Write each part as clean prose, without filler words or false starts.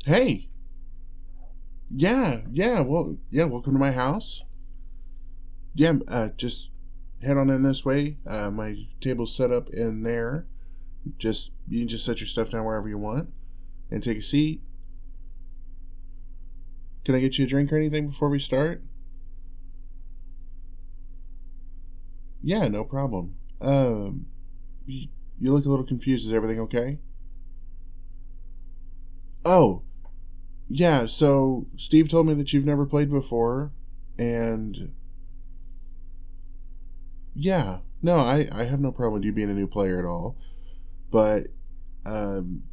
Hey, welcome to my house. Just head on in this way. My table's set up in there. You can just set your stuff down wherever you want and take a seat. Can I get you a drink or anything before we start? Yeah, no problem. You look a little confused. Is everything okay? Oh, yeah, so Steve told me that you've never played before, and yeah, no, I have no problem with you being a new player at all, but um,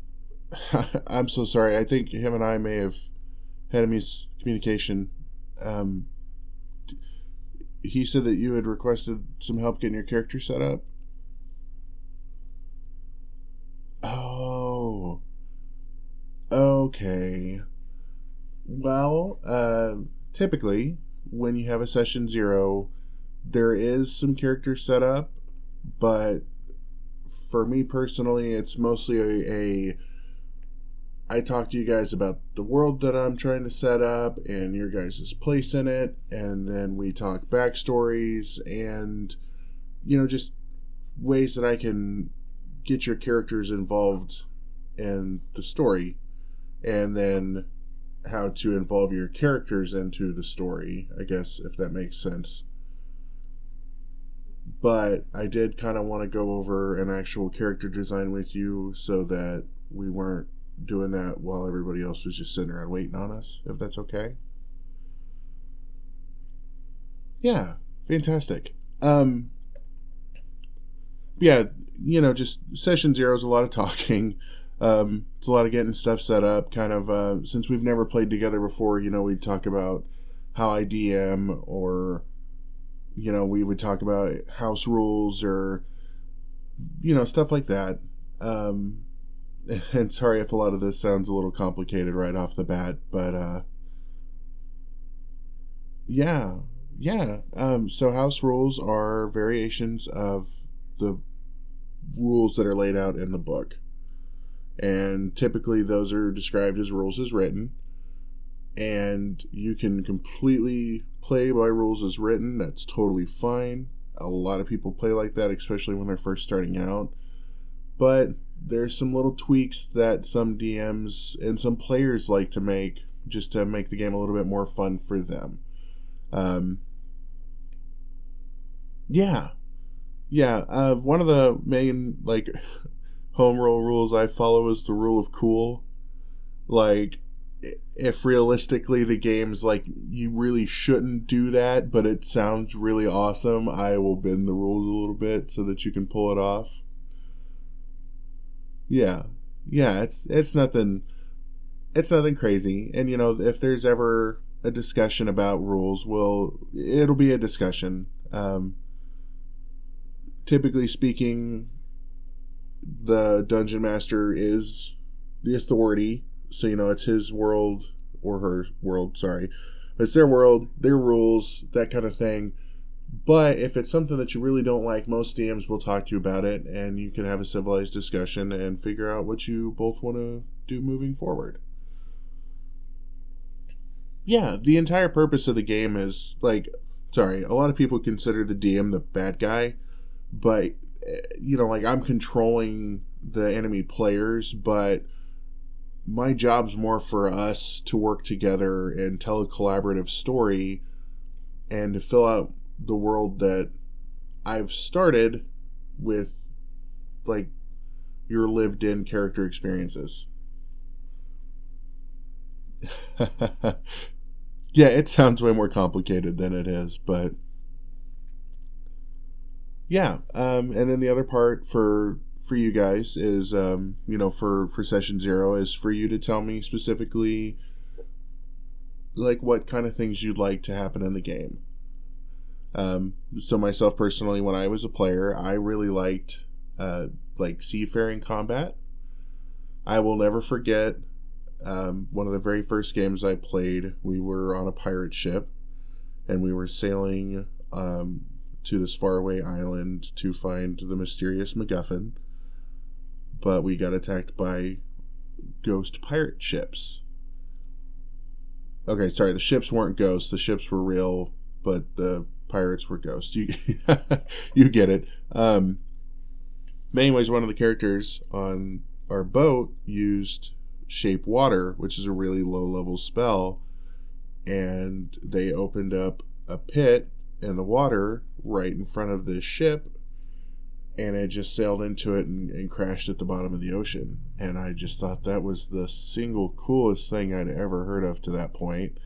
I'm so sorry. I think him and I may have had a miscommunication. Um, he said that you had requested some help getting your character set up. Oh, okay. Well, typically, when you have a session zero, there is some character setup, but for me personally, it's mostly I talk to you guys about the world that I'm trying to set up and your guys' place in it, and then we talk backstories and, just ways that I can get your characters involved in the story, and then how to involve your characters into the story, I guess, if that makes sense. But I did kind of want to go over an actual character design with you so that we weren't doing that while everybody else was just sitting around waiting on us, if that's okay. Yeah, fantastic. Yeah, just session zero is a lot of talking. It's a lot of getting stuff set up. Kind of since we've never played together before, we'd talk about how I DM, or we would talk about house rules, or stuff like that. And sorry if a lot of this sounds a little complicated right off the bat, but yeah. So house rules are variations of the rules that are laid out in the book. And typically those are described as rules as written. And you can completely play by rules as written. That's totally fine. A lot of people play like that, especially when they're first starting out. But there's some little tweaks that some DMs and some players like to make, just to make the game a little bit more fun for them. One of the main, home roll rules I follow is the rule of cool. If realistically the game's you really shouldn't do that, but it sounds really awesome, I will bend the rules a little bit so that you can pull it off. Yeah, it's nothing crazy. And if there's ever a discussion about rules, it'll be a discussion. Typically speaking, the dungeon master is the authority, so it's his world, or her world, sorry. It's their world, their rules, that kind of thing. But if it's something that you really don't like, most DMs will talk to you about it, and you can have a civilized discussion and figure out what you both want to do moving forward. Yeah, the entire purpose of the game is, a lot of people consider the DM the bad guy, but I'm controlling the enemy players, but my job's more for us to work together and tell a collaborative story and to fill out the world that I've started with, your lived in character experiences. Yeah, it sounds way more complicated than it is, but yeah. And then the other part for you guys is, for session zero, is for you to tell me specifically, what kind of things you'd like to happen in the game. So myself personally, when I was a player, I really liked, seafaring combat. I will never forget, one of the very first games I played, we were on a pirate ship, and we were sailing, to this faraway island to find the mysterious MacGuffin, but we got attacked by ghost pirate ships. Okay, sorry, the ships weren't ghosts. The ships were real, but the pirates were ghosts. You you get it. But anyways, one of the characters on our boat used Shape Water, which is a really low-level spell, and they opened up a pit in the water right in front of the ship, and it just sailed into it and crashed at the bottom of the ocean. And I just thought that was the single coolest thing I'd ever heard of to that point.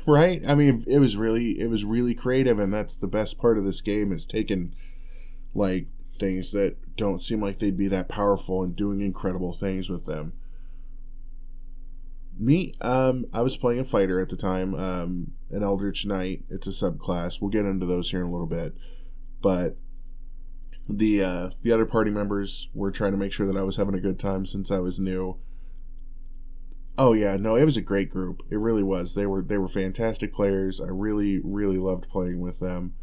Right? I mean, it was really creative, and that's the best part of this game, is taking like things that don't seem like they'd be that powerful and doing incredible things with them. I was playing a fighter at the time, an Eldritch Knight. It's a subclass. We'll get into those here in a little bit. But the other party members were trying to make sure that I was having a good time since I was new. Oh yeah, no, it was a great group. It really was. They were fantastic players. I really loved playing with them.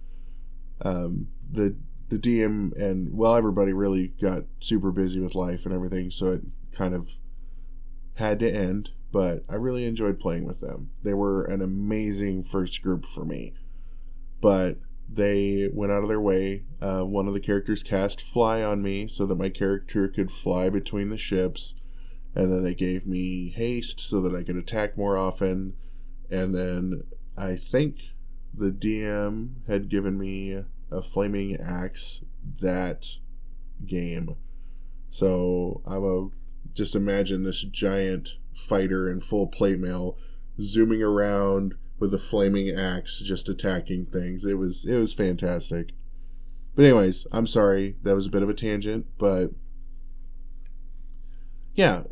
The DM and everybody really got super busy with life and everything, so it kind of had to end. But I really enjoyed playing with them. They were an amazing first group for me. But they went out of their way. One of the characters cast Fly on me so that my character could fly between the ships. And then they gave me Haste so that I could attack more often. And then I think the DM had given me a Flaming Axe that game. So just imagine this giant fighter in full plate mail zooming around with a flaming axe, just attacking things. It was fantastic. But anyways, I'm sorry, that was a bit of a tangent, but yeah,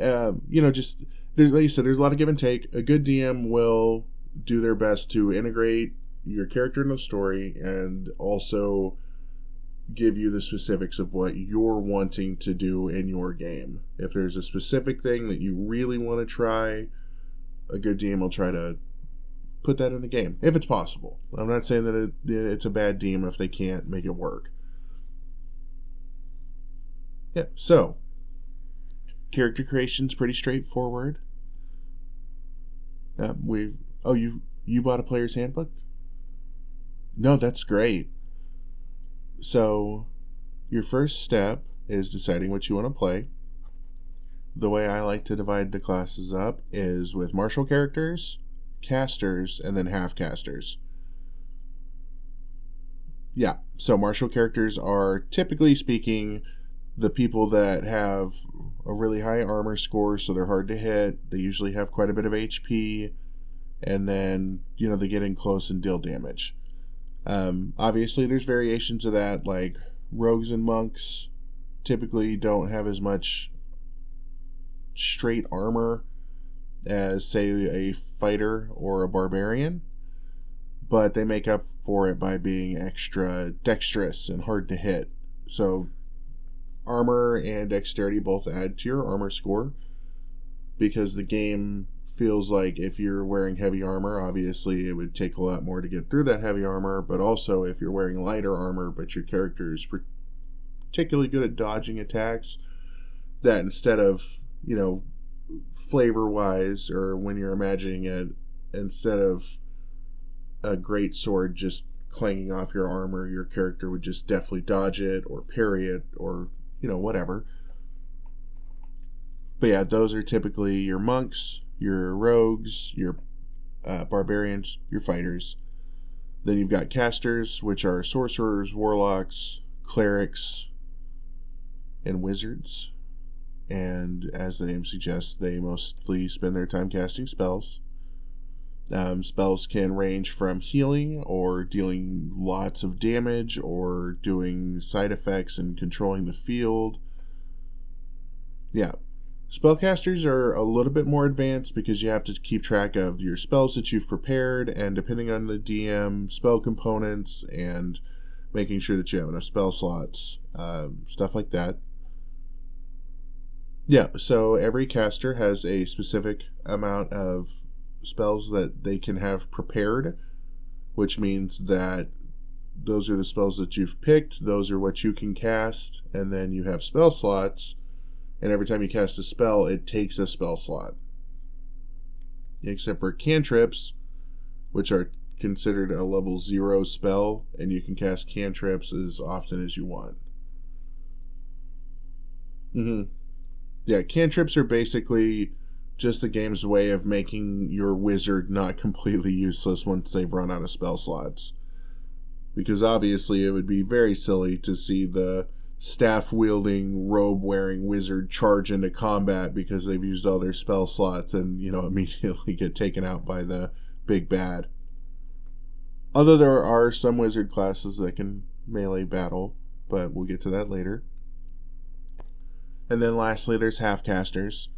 just there's, like you said, there's a lot of give and take. A good DM will do their best to integrate your character in the story and also give you the specifics of what you're wanting to do in your game. If there's a specific thing that you really want to try, a good DM will try to put that in the game, if it's possible. I'm not saying that it's a bad DM if they can't make it work. Yeah, so character creation's pretty straightforward. You bought a player's handbook? No, that's great. So your first step is deciding what you want to play. The way I like to divide the classes up is with martial characters, casters, and then half casters. Yeah, so martial characters are, typically speaking, the people that have a really high armor score, so they're hard to hit. They usually have quite a bit of HP, and then, they get in close and deal damage. Obviously, there's variations of that, like rogues and monks typically don't have as much straight armor as, say, a fighter or a barbarian, but they make up for it by being extra dexterous and hard to hit. So armor and dexterity both add to your armor score, because the game feels like if you're wearing heavy armor, obviously it would take a lot more to get through that heavy armor, but also if you're wearing lighter armor but your character is particularly good at dodging attacks, that instead of, flavor wise, or when you're imagining it, instead of a great sword just clanging off your armor, your character would just deftly dodge it or parry it or whatever. But yeah, those are typically your monks, your rogues, your barbarians, your fighters. Then you've got casters, which are sorcerers, warlocks, clerics, and wizards. And as the name suggests, they mostly spend their time casting spells. Spells can range from healing or dealing lots of damage or doing side effects and controlling the field. Yeah. Spellcasters are a little bit more advanced because you have to keep track of your spells that you've prepared, and depending on the DM, spell components, and making sure that you have enough spell slots, stuff like that. Yeah, so every caster has a specific amount of spells that they can have prepared, which means that those are the spells that you've picked, those are what you can cast, and then you have spell slots, and every time you cast a spell, it takes a spell slot. except for cantrips, which are considered a level 0 spell, and you can cast cantrips as often as you want. Yeah, cantrips are basically just the game's way of making your wizard not completely useless once they've run out of spell slots. Because obviously it would be very silly to see the staff-wielding, robe-wearing wizard charge into combat because they've used all their spell slots and, immediately get taken out by the big bad. Although there are some wizard classes that can melee battle, but we'll get to that later. And then lastly, there's half-casters.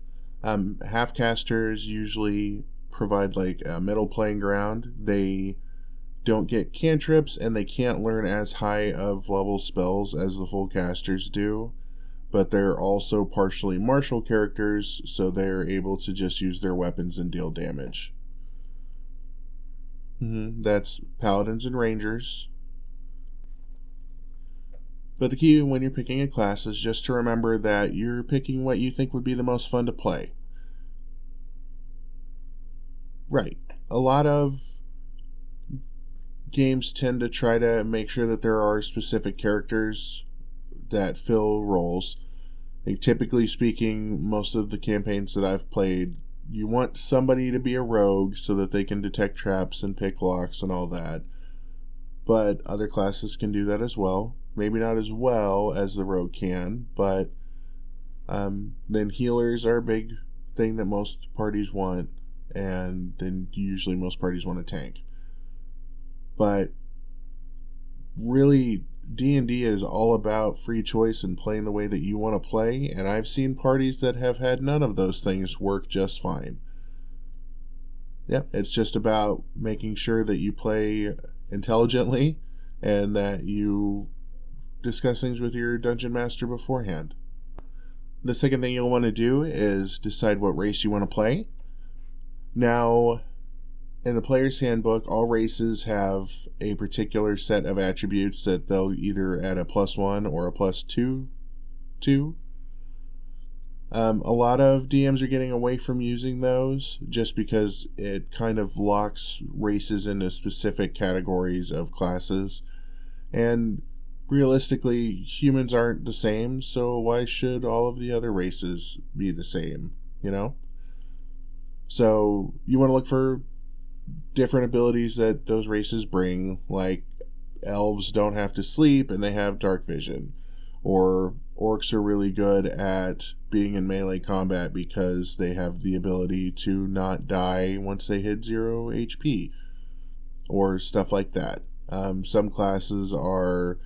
Half-casters usually provide a middle playing ground. They don't get cantrips, and they can't learn as high of level spells as the full casters do, but they're also partially martial characters, so they're able to just use their weapons and deal damage. That's paladins and rangers. But the key when you're picking a class is just to remember that you're picking what you think would be the most fun to play. Right. A lot of games tend to try to make sure that there are specific characters that fill roles. Typically speaking, most of the campaigns that I've played, you want somebody to be a rogue so that they can detect traps and pick locks and all that. But other classes can do that as well. Maybe not as well as the rogue can, but then healers are a big thing that most parties want, and then usually most parties want a tank. But really, D&D is all about free choice and playing the way that you want to play, and I've seen parties that have had none of those things work just fine. Yep, it's just about making sure that you play intelligently and that you discuss things with your dungeon master beforehand. The second thing you'll want to do is decide what race you want to play. Now, in the player's handbook, all races have a particular set of attributes that they'll either add a +1 or a +2 to. A lot of DMs are getting away from using those just because it kind of locks races into specific categories of classes. And realistically, humans aren't the same, so why should all of the other races be the same, So you want to look for different abilities that those races bring, like elves don't have to sleep and they have dark vision, or orcs are really good at being in melee combat because they have the ability to not die once they hit 0 HP, or stuff like that. Some classes are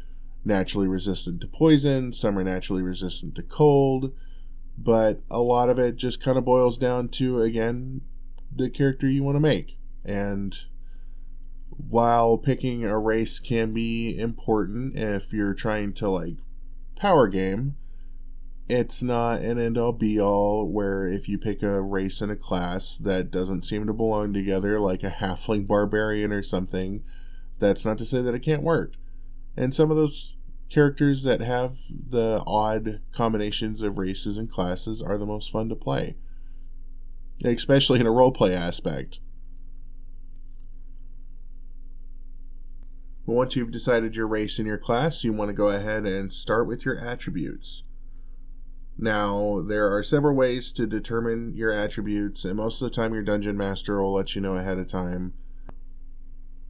naturally resistant to poison, some are naturally resistant to cold, but a lot of it just kind of boils down to, again, the character you want to make. And while picking a race can be important if you're trying to power game, it's not an end-all be-all where if you pick a race in a class that doesn't seem to belong together, like a halfling barbarian or something, that's not to say that it can't work. And some of those characters that have the odd combinations of races and classes are the most fun to play, especially in a roleplay aspect. Once you've decided your race and your class, you want to go ahead and start with your attributes. Now, there are several ways to determine your attributes, and most of the time your dungeon master will let you know ahead of time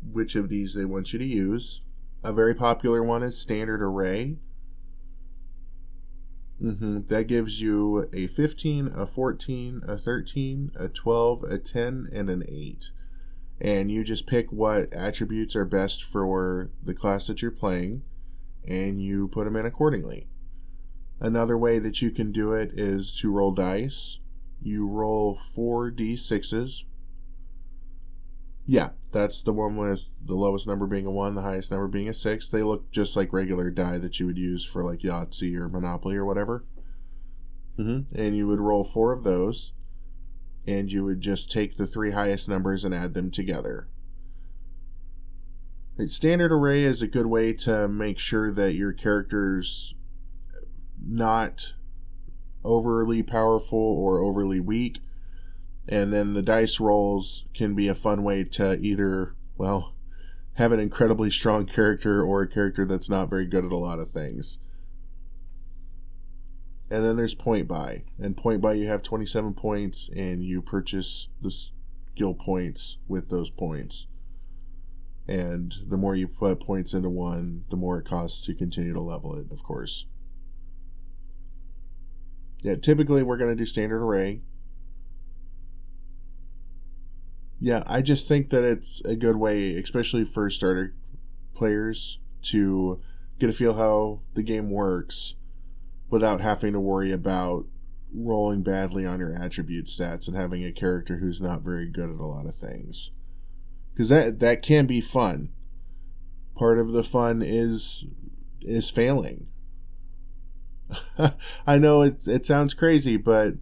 which of these they want you to use. A very popular one is standard array. That gives you a 15, a 14, a 13, a 12, a 10, and an 8. And you just pick what attributes are best for the class that you're playing, and you put them in accordingly. Another way that you can do it is to roll dice. You roll 4d6s. Yeah, that's the one with the lowest number being a 1, the highest number being a 6. They look just like regular die that you would use for Yahtzee or Monopoly or whatever. And you would roll 4 of those, and you would just take the 3 highest numbers and add them together. Standard array is a good way to make sure that your character's not overly powerful or overly weak. And then the dice rolls can be a fun way to either, well, have an incredibly strong character or a character that's not very good at a lot of things. And then there's point buy. And point buy, you have 27 points, and you purchase the skill points with those points. And the more you put points into one, the more it costs to continue to level it, of course. Yeah, typically we're going to do standard array. Yeah, I just think that it's a good way, especially for starter players, to get a feel how the game works without having to worry about rolling badly on your attribute stats and having a character who's not very good at a lot of things. Because that can be fun. Part of the fun is failing. I know it sounds crazy, but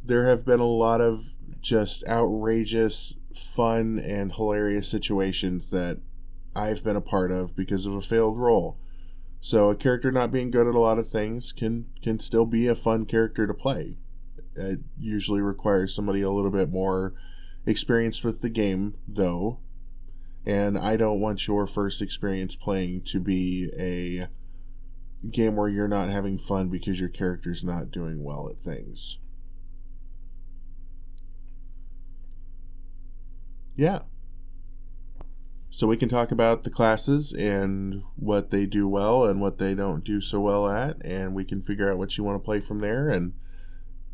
there have been a lot of just outrageous, fun, and hilarious situations that I've been a part of because of a failed roll. So a character not being good at a lot of things can still be a fun character to play. It usually requires somebody a little bit more experienced with the game, though. And I don't want your first experience playing to be a game where you're not having fun because your character's not doing well at things. Yeah. So we can talk about the classes and what they do well and what they don't do so well at, and we can figure out what you want to play from there, and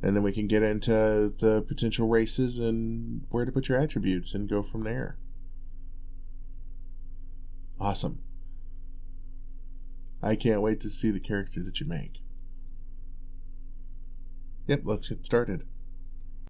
then we can get into the potential races and where to put your attributes and go from there. Awesome. I can't wait to see the character that you make. Yep, let's get started.